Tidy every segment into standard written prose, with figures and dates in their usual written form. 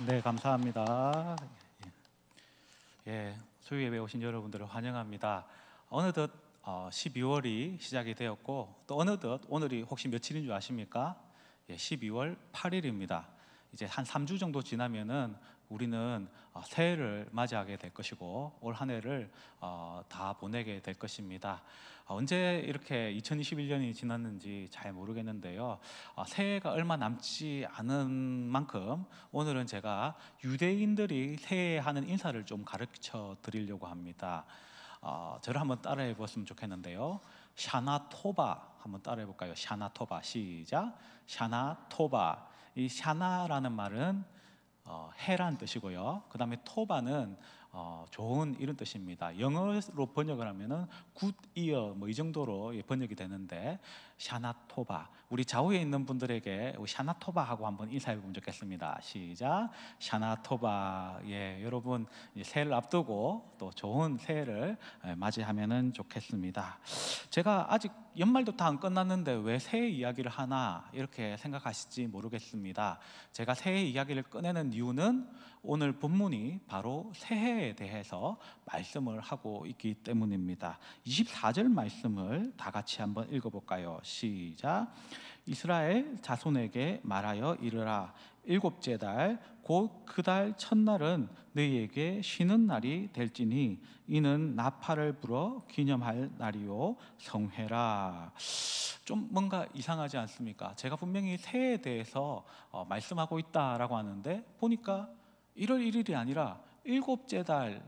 네, 감사합니다. 수요 예배 오신 여러분들을 환영합니다. 어느덧 12월이 시작이 되었고 또 어느덧 오늘이 혹시 며칠인 줄 아십니까? 12월 8일입니다. 이제 한 3주 정도 지나면은 우리는 새해를 맞이하게 될 것이고 올 한 해를 다 보내게 될 것입니다. 언제 이렇게 2021년이 지났는지 잘 모르겠는데요. 새해가 얼마 남지 않은 만큼 오늘은 제가 유대인들이 새해에 하는 인사를 좀 가르쳐 드리려고 합니다. 저를 한번 따라해 보았으면 좋겠는데요. 샤나토바 한번 따라해 볼까요? 샤나토바 시작. 샤나토바. 이 샤나라는 말은 해란 뜻이고요. 그 다음에 토바는 좋은 이런 뜻입니다. 영어로 번역을 하면은 good year 뭐 이 정도로 번역이 되는데 샤나토바. 우리 좌우에 있는 분들에게 샤나토바 하고 한번 인사해 보면 좋겠습니다. 시작. 샤나토바. 여러분 새해를 앞두고 또 좋은 새해를 맞이하면은 좋겠습니다. 제가 아직 연말도 다 안 끝났는데 왜 새해 이야기를 하나 이렇게 생각하실지 모르겠습니다. 제가 새해 이야기를 꺼내는 이유는 오늘 본문이 바로 새해에 대해서 말씀을 하고 있기 때문입니다. 24절 말씀을 다 같이 한번 읽어볼까요? 시작. 이스라엘 자손에게 말하여 이르라. 일곱째 달 곧 그 달 첫날은 너희에게 쉬는 날이 될지니 이는 나팔을 불어 기념할 날이요 성회라. 좀 뭔가 이상하지 않습니까? 제가 분명히 새해에 대해서 말씀하고 있다라고 하는데 보니까 1월 1일이 아니라 일곱째 달,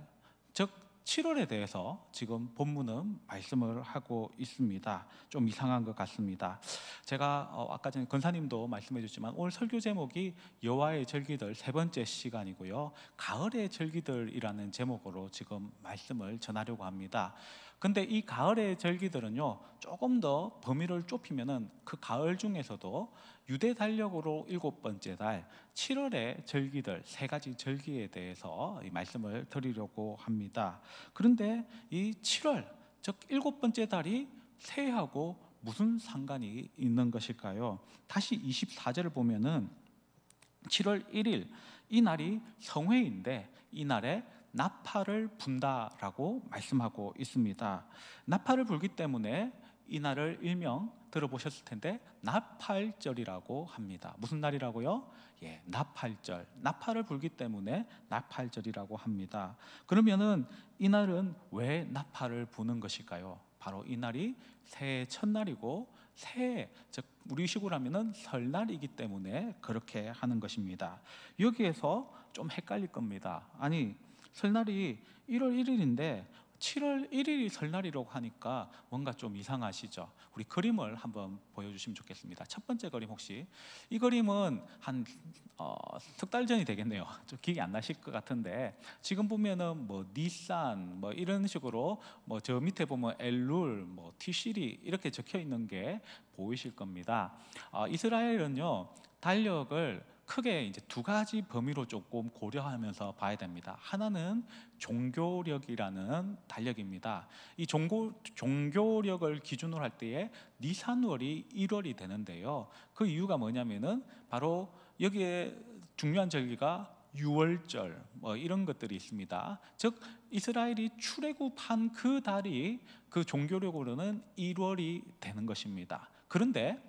즉 7월에 대해서 지금 본문은 말씀을 하고 있습니다. 좀 이상한 것 같습니다. 제가 아까 전에 권사님도 말씀해 주셨지만 오늘 설교 제목이 여호와의 절기들 세 번째 시간이고요. 가을의 절기들이라는 제목으로 지금 말씀을 전하려고 합니다. 근데 이 가을의 절기들은요, 조금 더 범위를 좁히면은 그 가을 중에서도 유대 달력으로 7번째 달 7월의 절기들 세 가지 절기에 대해서 이 말씀을 드리려고 합니다. 그런데 이 7월, 즉 7번째 달이 새해하고 무슨 상관이 있는 것일까요? 다시 24절을 보면은 7월 1일 이 날이 성회인데 이 날에 나팔을 분다라고 말씀하고 있습니다. 나팔을 불기 때문에 이 날을 일명 들어보셨을 텐데 나팔절이라고 합니다. 무슨 날이라고요? 나팔절. 나팔을 불기 때문에 나팔절이라고 합니다. 그러면은 이 날은 왜 나팔을 부는 것일까요? 바로 이 날이 새해 첫날이고 새해, 즉 우리식으로 하면은 설날이기 때문에 그렇게 하는 것입니다. 여기에서 좀 헷갈릴 겁니다. 아니, 설날이 1월 1일인데 7월 1일이 설날이라고 하니까 뭔가 좀 이상하시죠? 우리 그림을 한번 보여주시면 좋겠습니다. 첫 번째 그림 혹시 이 그림은 한 석 달 전이 되겠네요. 좀 기억이 안 나실 것 같은데 지금 보면은 뭐 니산 뭐 이런 식으로 뭐 저 밑에 보면 엘룰 뭐 티시리 이렇게 적혀 있는 게 보이실 겁니다. 이스라엘은요 달력을 크게 이제 두 가지 범위로 조금 고려하면서 봐야 됩니다. 하나는 종교력이라는 달력입니다. 이 종교력을 기준으로 할 때에 니산월이 1월이 되는데요. 그 이유가 뭐냐면은 바로 여기에 중요한 절기가 유월절 뭐 이런 것들이 있습니다. 즉 이스라엘이 출애굽한 그 달이 그 종교력으로는 1월이 되는 것입니다. 그런데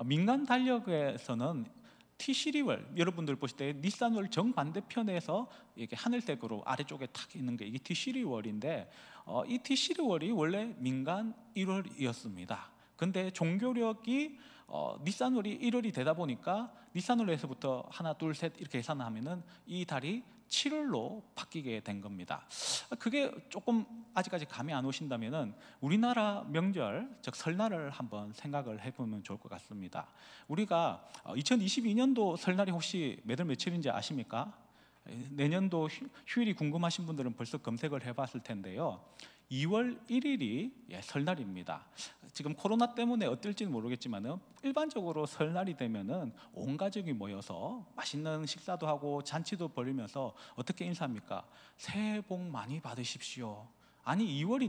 민간 달력에서는 티시리월, 여러분들 보실 때 니산월 정반대편에서 이게 하늘색으로 아래쪽에 탁 있는 게 이게 티시리월인데 이 티시리월이 원래 민간 1월이었습니다. 근데 종교력이 니산월이 1월이 되다 보니까 니산월에서부터 하나 둘 셋 이렇게 계산하면은 이 달이 7월로 바뀌게 된 겁니다. 그게 조금 아직까지 감이 안 오신다면은 우리나라 명절 즉 설날을 한번 생각을 해보면 좋을 것 같습니다. 우리가 2022년도 설날이 혹시 몇 월 며칠인지 아십니까? 내년도 휴일이 궁금하신 분들은 벌써 검색을 해봤을 텐데요. 2월 1일이 설날입니다. 지금 코로나 때문에 어떨지는 모르겠지만 일반적으로 설날이 되면은 온 가족이 모여서 맛있는 식사도 하고 잔치도 벌이면서 어떻게 인사합니까? 새해 복 많이 받으십시오. 아니 2월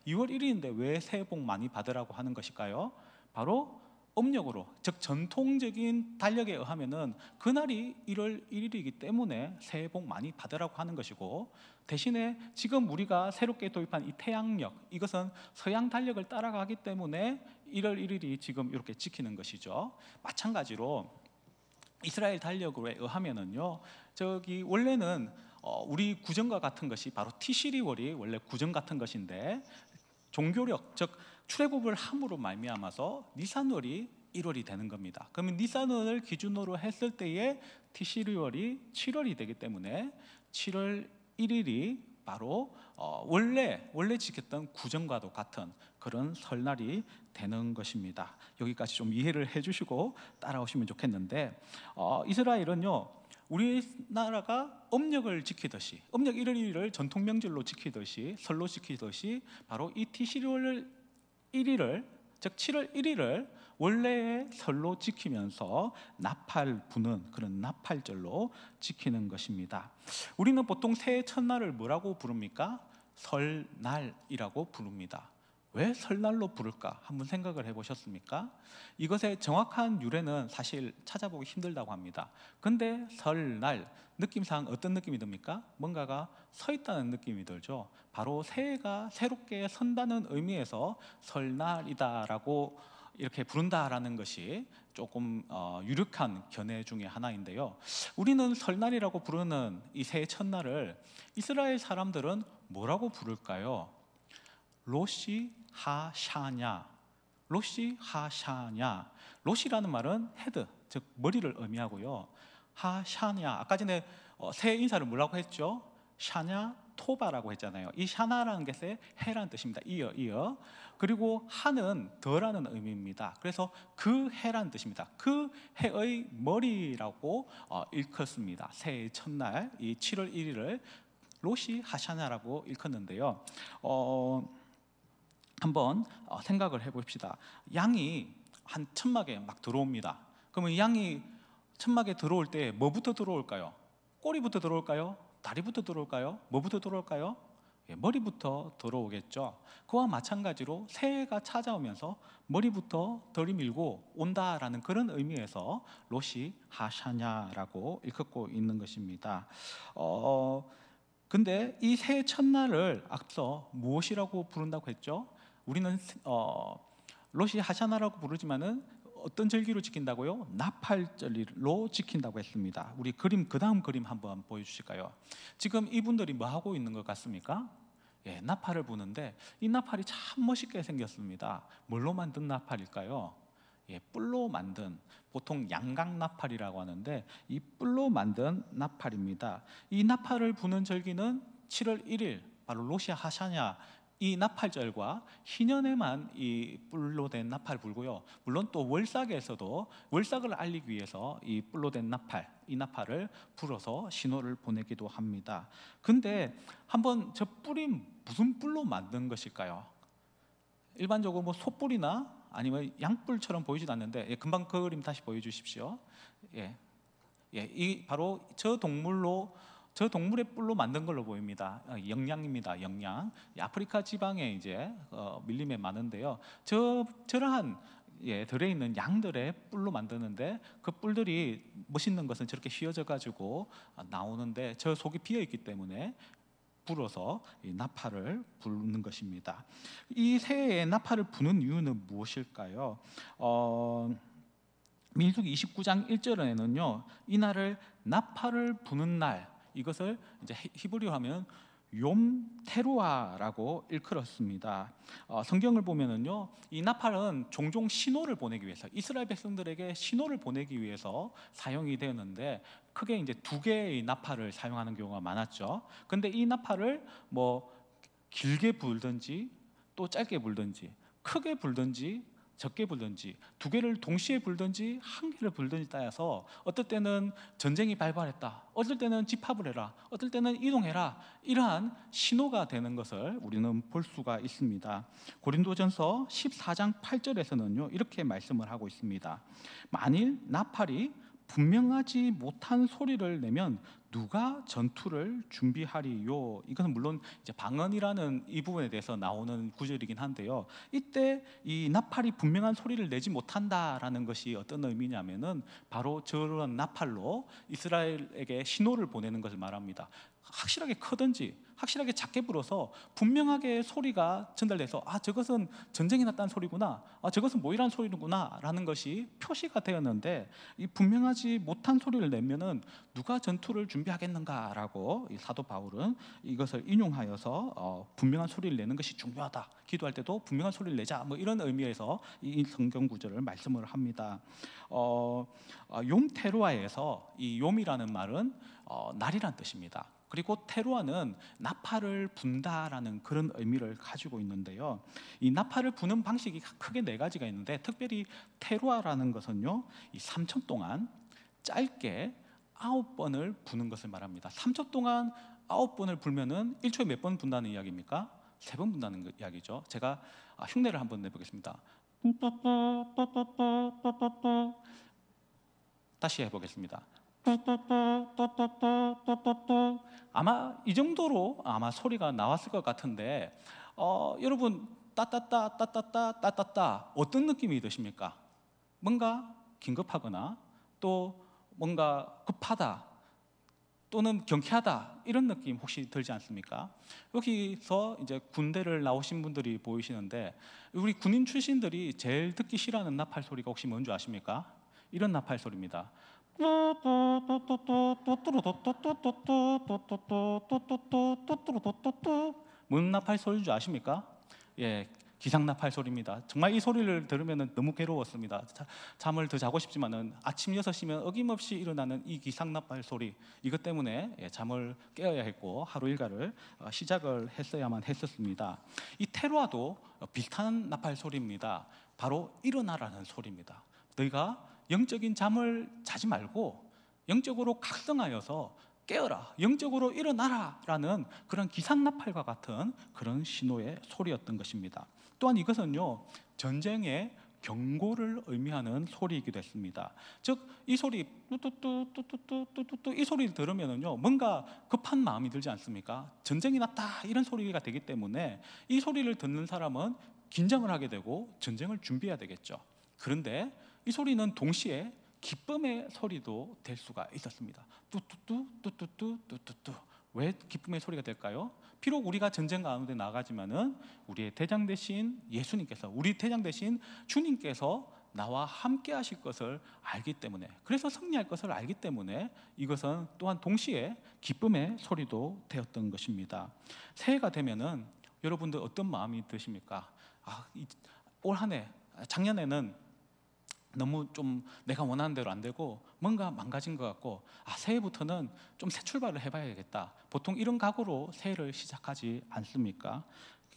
1일인데 왜 새해 복 많이 받으라고 하는 것일까요? 바로 음력으로, 즉 전통적인 달력에 의하면은 그날이 1월 1일이기 때문에 새해 복 많이 받으라고 하는 것이고, 대신에 지금 우리가 새롭게 도입한 이 태양력, 이것은 서양 달력을 따라가기 때문에 1월 1일이 지금 이렇게 지키는 것이죠. 마찬가지로 이스라엘 달력에 의하면은요, 저기 원래는 우리 구정과 같은 것이 바로 티시리월이 원래 구정 같은 것인데, 종교력, 즉 출애굽을 함으로 말미암아서 니산월이 1월이 되는 겁니다. 그러면 니산월을 기준으로 했을 때에 티시리월이 7월이 되기 때문에 7월 1일이 바로 원래 지켰던 구정과도 같은 그런 설날이 되는 것입니다. 여기까지 좀 이해를 해주시고 따라오시면 좋겠는데, 이스라엘은요, 우리나라가 음력을 지키듯이, 음력 1월 1일을 전통명절로 지키듯이, 설로 지키듯이 바로 이 티시리월 1일을, 즉 7월 1일을 원래의 설로 지키면서 나팔 부는 그런 나팔절로 지키는 것입니다. 우리는 보통 새해 첫날을 뭐라고 부릅니까? 설날이라고 부릅니다. 왜 설날로 부를까? 한번 생각을 해보셨습니까? 이것의 정확한 유래는 사실 찾아보기 힘들다고 합니다. 근데 설날, 느낌상 어떤 느낌이 듭니까? 뭔가가 서 있다는 느낌이 들죠. 바로 새해가 새롭게 선다는 의미에서 설날이다라고 이렇게 부른다라는 것이 조금 유력한 견해 중에 하나인데요. 우리는 설날이라고 부르는 이 새해 첫날을 이스라엘 사람들은 뭐라고 부를까요? 로시 하샤냐. 로시 하샤냐. 로시라는 말은 헤드, 즉 머리를 의미하고요. 하샤냐, 아까 전에 새해 인사를 뭐라고 했죠? 샤냐 토바라고 했잖아요. 이 샤나라는 것의 해라는 뜻입니다. 이어. 그리고 하는 더라는 의미입니다. 그래서 그 해라는 뜻입니다. 그 해의 머리라고 일컫습니다. 새해 첫날 이 7월 1일을 로시 하샤냐라고 일컫는데요. 한번 생각을 해봅시다. 양이 한 천막에 막 들어옵니다. 그러면 이 양이 천막에 들어올 때 뭐부터 들어올까요? 꼬리부터 들어올까요? 다리부터 들어올까요? 뭐부터 들어올까요? 머리부터 들어오겠죠. 그와 마찬가지로 새해가 찾아오면서 머리부터 들이밀고 온다라는 그런 의미에서 로시 하샤냐라고 일컫고 있는 것입니다. 근데 이 새해 첫날을 앞서 무엇이라고 부른다고 했죠? 우리는 로시 하샤나라고 부르지만은 어떤 절기로 지킨다고요? 나팔절로 지킨다고 했습니다. 우리 그림, 그 다음 그림 한번 보여주실까요? 지금 이분들이 뭐 하고 있는 것 같습니까? 나팔을 부는데 이 나팔이 참 멋있게 생겼습니다. 뭘로 만든 나팔일까요? 뿔로 만든, 보통 양각 나팔이라고 하는데 이 뿔로 만든 나팔입니다. 이 나팔을 부는 절기는 7월 1일, 바로 로시 하샤냐, 이 나팔절과 희년에만 이 뿔로 된 나팔을 불고요. 물론 또 월삭에서도 월삭을 알리기 위해서 이 뿔로 된 나팔, 이 나팔을 불어서 신호를 보내기도 합니다. 근데 한번 저 뿔이 무슨 뿔로 만든 것일까요? 일반적으로 뭐 소뿔이나 아니면 양뿔처럼 보이지도 않는데, 금방 그 그림 다시 보여주십시오. 이 바로 저 동물의 뿔로 만든 걸로 보입니다. 영양입니다. 영양. 아프리카 지방에 이제 밀림에 많은데요. 저러한 들어있는 양들의 뿔로 만드는데 그 뿔들이 멋있는 것은 저렇게 휘어져 가지고 나오는데 저 속이 비어 있기 때문에 불어서 이 나팔을 부는 것입니다. 이 새해에 나팔을 부는 이유는 무엇일까요? 민수기 29장 1절에는요, 이 날을 나팔을 부는 날, 이것을 이제 히브리어 하면 욤 테루아라고 일컬었습니다. 성경을 보면은요, 이 나팔은 종종 신호를 보내기 위해서, 이스라엘 백성들에게 신호를 보내기 위해서 사용이 되었는데 크게 이제 두 개의 나팔을 사용하는 경우가 많았죠. 근데 이 나팔을 뭐 길게 불든지 또 짧게 불든지, 크게 불든지 적게 불든지, 두 개를 동시에 불든지 한 개를 불든지 따라서 어떨 때는 전쟁이 발발했다, 어떨 때는 집합을 해라, 어떨 때는 이동해라, 이러한 신호가 되는 것을 우리는 볼 수가 있습니다. 고린도전서 14장 8절에서는요 이렇게 말씀을 하고 있습니다. 만일 나팔이 분명하지 못한 소리를 내면 누가 전투를 준비하리요. 이것은 물론 이제 방언이라는 이 부분에 대해서 나오는 구절이긴 한데요. 이때 이 나팔이 분명한 소리를 내지 못한다라는 것이 어떤 의미냐면은 바로 저런 나팔로 이스라엘에게 신호를 보내는 것을 말합니다. 확실하게 크든지 확실하게 작게 불어서 분명하게 소리가 전달돼서 저것은 전쟁이 났다는 소리구나, 저것은 모이란 소리구나 라는 것이 표시가 되었는데, 이 분명하지 못한 소리를 내면은 누가 전투를 준비하겠는가라고 이 사도 바울은 이것을 인용하여서 분명한 소리를 내는 것이 중요하다, 기도할 때도 분명한 소리를 내자, 뭐 이런 의미에서 이 성경 구절을 말씀을 합니다. 욤 테루아에서 이 욤이라는 말은 날이란 뜻입니다. 그리고 테루아는 나팔을 분다라는 그런 의미를 가지고 있는데요. 이 나팔을 부는 방식이 크게 네 가지가 있는데, 특별히 테루아라는 것은요, 이 3초 동안 짧게 9번을 부는 것을 말합니다. 3초 동안 9번을 불면은 1초에 몇 번 분다는 이야기입니까? 3번 분다는 이야기죠. 제가 흉내를 한번 내보겠습니다. 다시 해보겠습니다. 아마 이 정도로 아마 소리가 나왔을 것 같은데, 여러분, 따따따 따따따 따따따 어떤 느낌이 드십니까? 뭔가 긴급하거나 또 뭔가 급하다 또는 경쾌하다, 이런 느낌 혹시 들지 않습니까? 여기서 이제 군대를 나오신 분들이 보이시는데, 우리 군인 출신들이 제일 듣기 싫어하는 나팔 소리가 혹시 뭔지 아십니까? 이런 나팔 소리입니다. 무슨 나팔 소리인 줄 아십니까? 예, 기상나팔 소리입니다. 정말 이 소리를 들으면 너무 괴로웠습니다. 잠을 더 자고 싶지만은 아침 6시면 어김없이 일어나는 이 기상나팔 소리, 이것 때문에 잠을 깨어야 했고 하루 일과를 시작을 했어야만 했었습니다. 이 테루아도 비슷한 나팔 소리입니다. 바로 일어나라는 소리입니다. 너희가 영적인 잠을 자지 말고 영적으로 각성하여서 깨어라, 영적으로 일어나라 라는 그런 기상나팔과 같은 그런 신호의 소리였던 것입니다. 또한 이것은요, 전쟁의 경고를 의미하는 소리이기도 했습니다. 즉, 이 소리 뚜뚜뚜뚜뚜뚜뚜뚜 이 소리를 들으면은요, 뭔가 급한 마음이 들지 않습니까? 전쟁이 났다, 이런 소리가 되기 때문에 이 소리를 듣는 사람은 긴장을 하게 되고 전쟁을 준비해야 되겠죠. 그런데 이 소리는 동시에 기쁨의 소리도 될 수가 있었습니다. 뚜뚜뚜 뚜뚜뚜 뚜뚜뚜. 왜 기쁨의 소리가 될까요? 비록 우리가 전쟁 가운데 나가지만은 우리의 대장 되신 예수님께서, 우리 대장 되신 주님께서 나와 함께 하실 것을 알기 때문에, 그래서 승리할 것을 알기 때문에 이것은 또한 동시에 기쁨의 소리도 되었던 것입니다. 새해가 되면은 여러분들 어떤 마음이 드십니까? 올 한 해, 작년에는 너무 좀 내가 원하는 대로 안 되고 뭔가 망가진 것 같고, 새해부터는 좀 새 출발을 해봐야겠다, 보통 이런 각오로 새해를 시작하지 않습니까?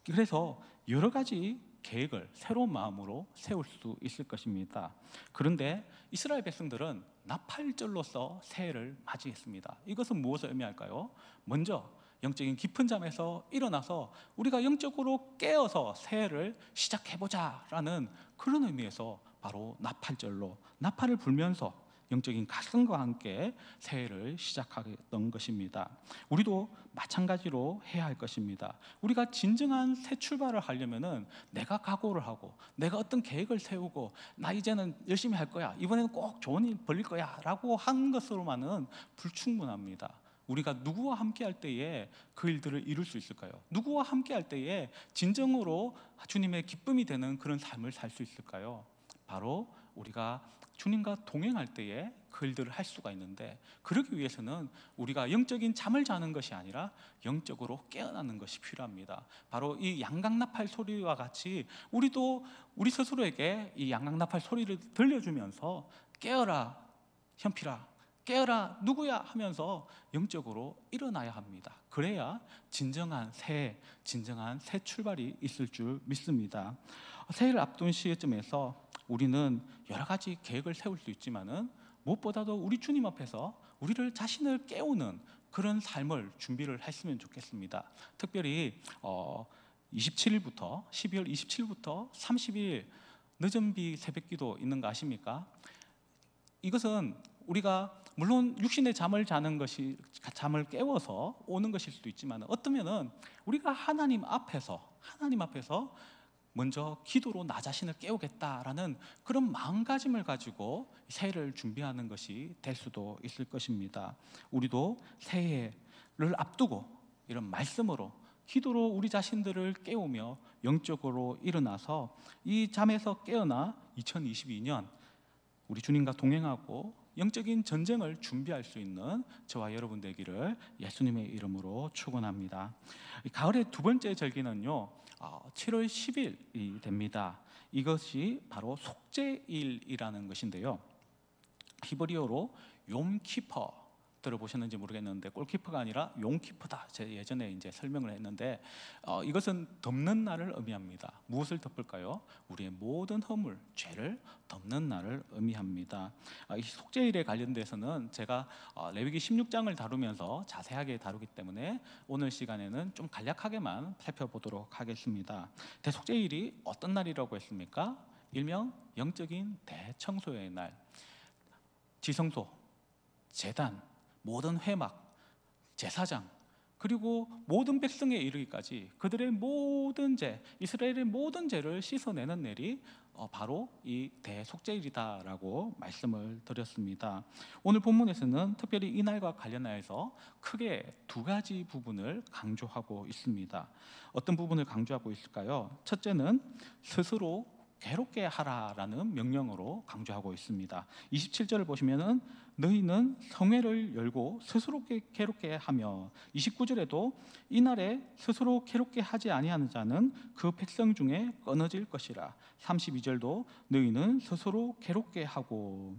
그래서 여러 가지 계획을 새로운 마음으로 세울 수 있을 것입니다. 그런데 이스라엘 백성들은 나팔절로서 새해를 맞이했습니다. 이것은 무엇을 의미할까요? 먼저 영적인 깊은 잠에서 일어나서 우리가 영적으로 깨어서 새해를 시작해보자라는 그런 의미에서 바로 나팔절로 나팔을 불면서 영적인 각성과 함께 새해를 시작했던 것입니다. 우리도 마찬가지로 해야 할 것입니다. 우리가 진정한 새 출발을 하려면은 내가 각오를 하고 내가 어떤 계획을 세우고 나 이제는 열심히 할 거야, 이번에는 꼭 좋은 일 벌릴 거야 라고 한 것으로만은 불충분합니다. 우리가 누구와 함께 할 때에 그 일들을 이룰 수 있을까요? 누구와 함께 할 때에 진정으로 주님의 기쁨이 되는 그런 삶을 살 수 있을까요? 바로 우리가 주님과 동행할 때에 그 일들을 할 수가 있는데, 그러기 위해서는 우리가 영적인 잠을 자는 것이 아니라 영적으로 깨어나는 것이 필요합니다. 바로 이 양강나팔 소리와 같이 우리도 우리 스스로에게 이 양강나팔 소리를 들려주면서 깨어라 현필아, 깨어라 누구야 하면서 영적으로 일어나야 합니다. 그래야 진정한 새해, 진정한 새 출발이 있을 줄 믿습니다. 새해를 앞둔 시점에서 우리는 여러 가지 계획을 세울 수 있지만은 무엇보다도 우리 주님 앞에서 우리를 자신을 깨우는 그런 삶을 준비를 했으면 좋겠습니다. 특별히 27일부터 12월 27일부터 30일 늦은비 새벽기도 있는 거 아십니까? 이것은 우리가 물론 육신의 잠을 자는 것이 잠을 깨워서 오는 것일 수도 있지만 어떠면은 우리가 하나님 앞에서 먼저 기도로 나 자신을 깨우겠다라는 그런 마음가짐을 가지고 새해를 준비하는 것이 될 수도 있을 것입니다. 우리도 새해를 앞두고 이런 말씀으로 기도로 우리 자신들을 깨우며 영적으로 일어나서 이 잠에서 깨어나 2022년 우리 주님과 동행하고 영적인 전쟁을 준비할 수 있는 저와 여러분 되기를 예수님의 이름으로 축원합니다. 가을의 두 번째 절기는요 7월 10일이 됩니다. 이것이 바로 속죄일이라는 것인데요, 히브리어로 욤키퍼 들어보셨는지 모르겠는데 골키퍼가 아니라 용키퍼다. 제가 예전에 이제 설명을 했는데 이것은 덮는 날을 의미합니다. 무엇을 덮을까요? 우리의 모든 허물, 죄를 덮는 날을 의미합니다. 이 속죄일에 관련돼서는 제가 레위기 16장을 다루면서 자세하게 다루기 때문에 오늘 시간에는 좀 간략하게만 살펴보도록 하겠습니다. 대속죄일이 어떤 날이라고 했습니까? 일명 영적인 대청소의 날. 지성소, 제단, 모든 회막, 제사장, 그리고 모든 백성에 이르기까지 그들의 모든 죄, 이스라엘의 모든 죄를 씻어내는 날이 바로 이 대속죄일이다라고 말씀을 드렸습니다. 오늘 본문에서는 특별히 이 날과 관련하여서 크게 두 가지 부분을 강조하고 있습니다. 어떤 부분을 강조하고 있을까요? 첫째는 스스로 괴롭게 하라라는 명령으로 강조하고 있습니다. 27절을 보시면은 너희는 성회를 열고 스스로 괴롭게 하며, 29절에도 이날에 스스로 괴롭게 하지 아니하는 자는 그 백성 중에 끊어질 것이라. 32절도 너희는 스스로 괴롭게 하고.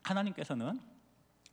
하나님께서는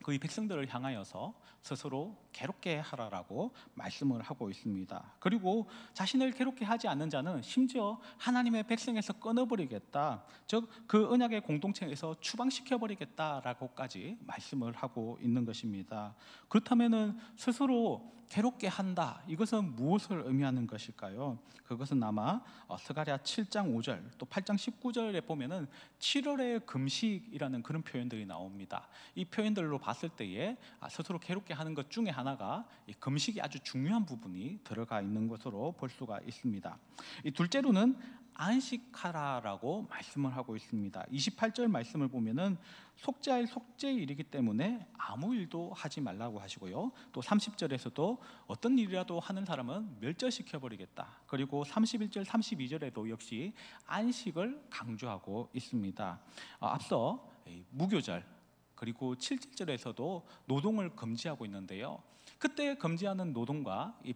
그의 백성들을 향하여서 스스로 괴롭게 하라라고 말씀을 하고 있습니다. 그리고 자신을 괴롭게 하지 않는 자는 심지어 하나님의 백성에서 끊어버리겠다, 즉 그 언약의 공동체에서 추방시켜버리겠다라고까지 말씀을 하고 있는 것입니다. 그렇다면 스스로 괴롭게 한다, 이것은 무엇을 의미하는 것일까요? 그것은 아마 스가랴 7장 5절 또 8장 19절에 보면은 7월의 금식이라는 그런 표현들이 나옵니다. 이 표현들로 봤을 때에 스스로 괴롭게 하는 것 중에 하나가 이 금식이 아주 중요한 부분이 들어가 있는 것으로 볼 수가 있습니다. 이 둘째로는 안식하라라고 말씀을 하고 있습니다. 28절 말씀을 보면은 속죄할 속죄일이기 때문에 아무 일도 하지 말라고 하시고요, 또 30절에서도 어떤 일이라도 하는 사람은 멸절시켜버리겠다. 그리고 31절 32절에도 역시 안식을 강조하고 있습니다. 앞서 무교절 그리고 7절에서도 노동을 금지하고 있는데요, 그때 금지하는 노동과 이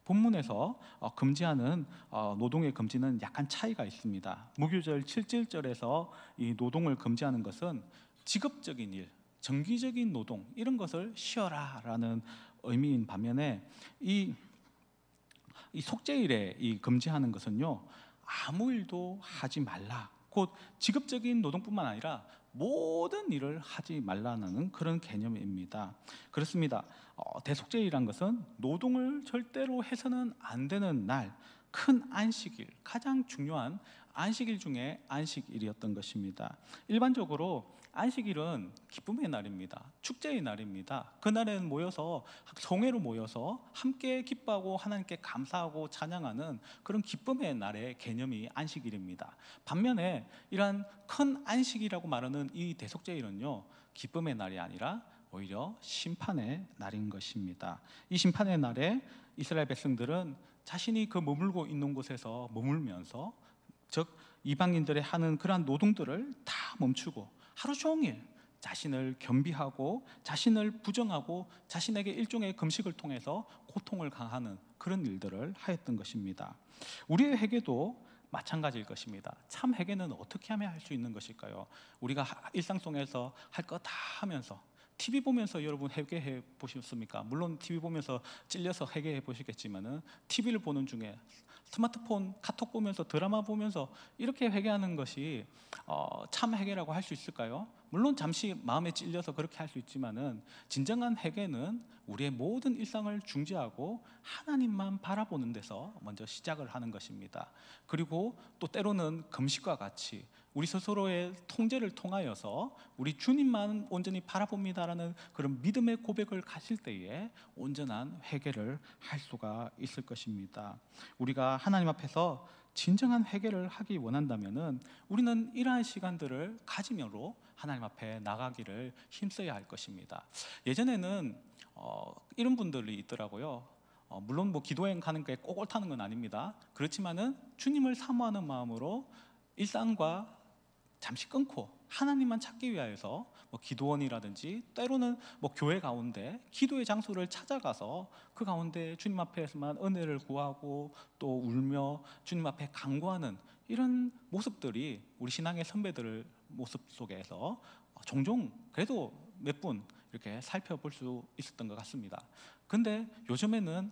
본문에서 금지하는 노동의 금지는 약간 차이가 있습니다. 무교절 7절에서 이 노동을 금지하는 것은 직업적인 일, 정기적인 노동, 이런 것을 쉬어라라는 의미인 반면에 이 속죄일에 이 금지하는 것은요, 아무 일도 하지 말라, 곧 직업적인 노동뿐만 아니라 모든 일을 하지 말라는 그런 개념입니다. 그렇습니다. 대속죄일이란 것은 노동을 절대로 해서는 안 되는 날, 큰 안식일, 가장 중요한 안식일 중에 안식일이었던 것입니다. 일반적으로 안식일은 기쁨의 날입니다. 축제의 날입니다. 그날에는 모여서 성회로 모여서 함께 기뻐하고 하나님께 감사하고 찬양하는 그런 기쁨의 날의 개념이 안식일입니다. 반면에 이러한 큰 안식이라고 말하는 이 대속죄일은요, 기쁨의 날이 아니라 오히려 심판의 날인 것입니다. 이 심판의 날에 이스라엘 백성들은 자신이 그 머물고 있는 곳에서 머물면서, 즉 이방인들의 하는 그러한 노동들을 다 멈추고 하루 종일 자신을 겸비하고 자신을 부정하고 자신에게 일종의 금식을 통해서 고통을 강하는 그런 일들을 하였던 것입니다. 우리의 회개도 마찬가지일 것입니다. 참 회개는 어떻게 하면 할 수 있는 것일까요? 우리가 일상 속에서 할 거 다 하면서, TV 보면서 여러분 회개해 보셨습니까? 물론 TV 보면서 찔려서 회개해 보시겠지만은 TV를 보는 중에 스마트폰 카톡 보면서 드라마 보면서 이렇게 회개하는 것이 참 회개라고 할 수 있을까요? 물론 잠시 마음에 찔려서 그렇게 할 수 있지만은 진정한 회개는 우리의 모든 일상을 중지하고 하나님만 바라보는 데서 먼저 시작을 하는 것입니다. 그리고 또 때로는 금식과 같이 우리 스스로의 통제를 통하여서 우리 주님만 온전히 바라봅니다라는 그런 믿음의 고백을 가질 때에 온전한 회개를 할 수가 있을 것입니다. 우리가 하나님 앞에서 진정한 회개를 하기 원한다면은 우리는 이러한 시간들을 가짐으로 하나님 앞에 나가기를 힘써야 할 것입니다. 예전에는 이런 분들이 있더라고요. 물론 뭐 기도여행 가는 게 꼭 옳다는 건 아닙니다. 그렇지만은 주님을 사모하는 마음으로 일상과 잠시 끊고 하나님만 찾기 위하여서 뭐 기도원이라든지 때로는 뭐 교회 가운데 기도의 장소를 찾아가서 그 가운데 주님 앞에서만 은혜를 구하고 또 울며 주님 앞에 간구하는 이런 모습들이 우리 신앙의 선배들 모습 속에서 종종 그래도 몇 분 이렇게 살펴볼 수 있었던 것 같습니다. 근데 요즘에는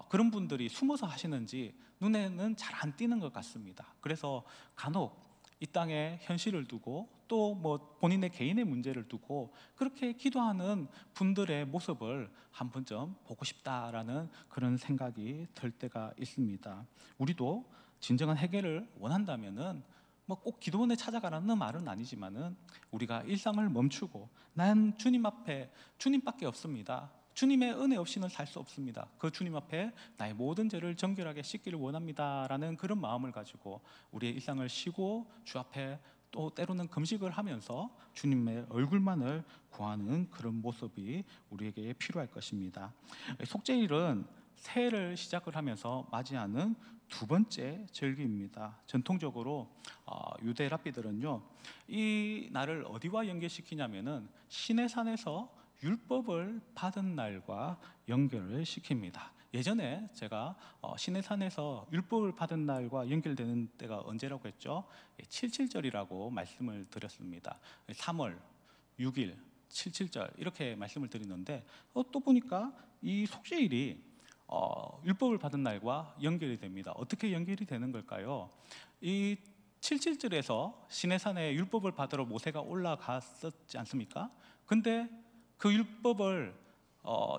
그런 분들이 숨어서 하시는지 눈에는 잘 안 띄는 것 같습니다. 그래서 간혹 이 땅의 현실을 두고 또 뭐 본인의 개인의 문제를 두고 그렇게 기도하는 분들의 모습을 한 번쯤 보고 싶다라는 그런 생각이 들 때가 있습니다. 우리도 진정한 해결을 원한다면은 뭐 꼭 기도원에 찾아가라는 말은 아니지만은 우리가 일상을 멈추고 난 주님 앞에 주님밖에 없습니다. 주님의 은혜 없이는 살 수 없습니다. 그 주님 앞에 나의 모든 죄를 정결하게 씻기를 원합니다라는 그런 마음을 가지고 우리의 일상을 쉬고 주 앞에 또 때로는 금식을 하면서 주님의 얼굴만을 구하는 그런 모습이 우리에게 필요할 것입니다. 속죄일은 새해를 시작을 하면서 맞이하는 두 번째 절기입니다. 전통적으로 유대 랍비들은요, 이 날을 어디와 연결시키냐면은 시내산에서 율법을 받은 날과 연결을 시킵니다. 예전에 제가 시내산에서 율법을 받은 날과 연결되는 때가 언제라고 했죠? 77절이라고 말씀을 드렸습니다. 3월 6일 77절 이렇게 말씀을 드리는데 또 보니까 이 속죄일이 율법을 받은 날과 연결이 됩니다. 어떻게 연결이 되는 걸까요? 이 77절에서 시내산에 율법을 받으러 모세가 올라갔었지 않습니까? 근데 그 율법을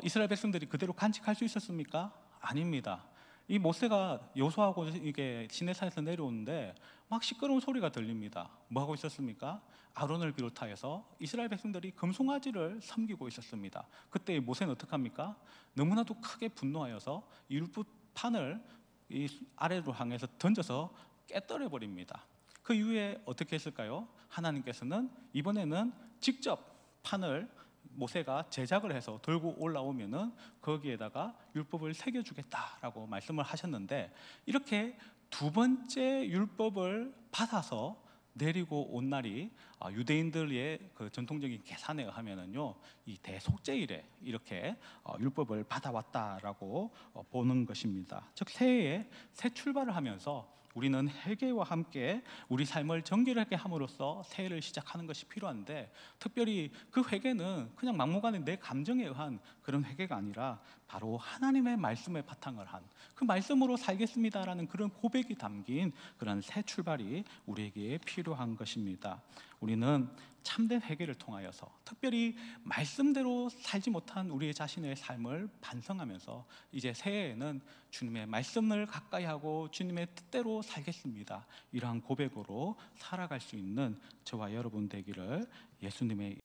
이스라엘 백성들이 그대로 간직할 수 있었습니까? 아닙니다. 이 모세가 여호수아하고 이게 시내산에서 내려오는데 막 시끄러운 소리가 들립니다. 뭐 하고 있었습니까? 아론을 비롯하여서 이스라엘 백성들이 금송아지를 섬기고 있었습니다. 그때 모세는 어떡합니까? 너무나도 크게 분노하여서 이 율법판을 이 아래로 향해서 던져서 깨뜨려 버립니다. 그 이후에 어떻게 했을까요? 하나님께서는 이번에는 직접 판을 모세가 제작을 해서 들고 올라오면은 거기에다가 율법을 새겨주겠다라고 말씀을 하셨는데, 이렇게 두 번째 율법을 받아서 내리고 온 날이 유대인들의 그 전통적인 계산에 의하면은요, 이 대속죄일에 이렇게 율법을 받아왔다라고 보는 것입니다. 즉 새해에 새 출발을 하면서 우리는 회개와 함께 우리 삶을 정결하게 함으로써 새해를 시작하는 것이 필요한데, 특별히 그 회개는 그냥 막무가내 내 감정에 의한 그런 회개가 아니라 바로 하나님의 말씀에 바탕을 한 그 말씀으로 살겠습니다라는 그런 고백이 담긴 그런 새 출발이 우리에게 필요한 것입니다. 우리는 참된 회개를 통하여서 특별히 말씀대로 살지 못한 우리 자신의 삶을 반성하면서 이제 새해에는 주님의 말씀을 가까이 하고 주님의 뜻대로 살겠습니다, 이러한 고백으로 살아갈 수 있는 저와 여러분 되기를 예수님의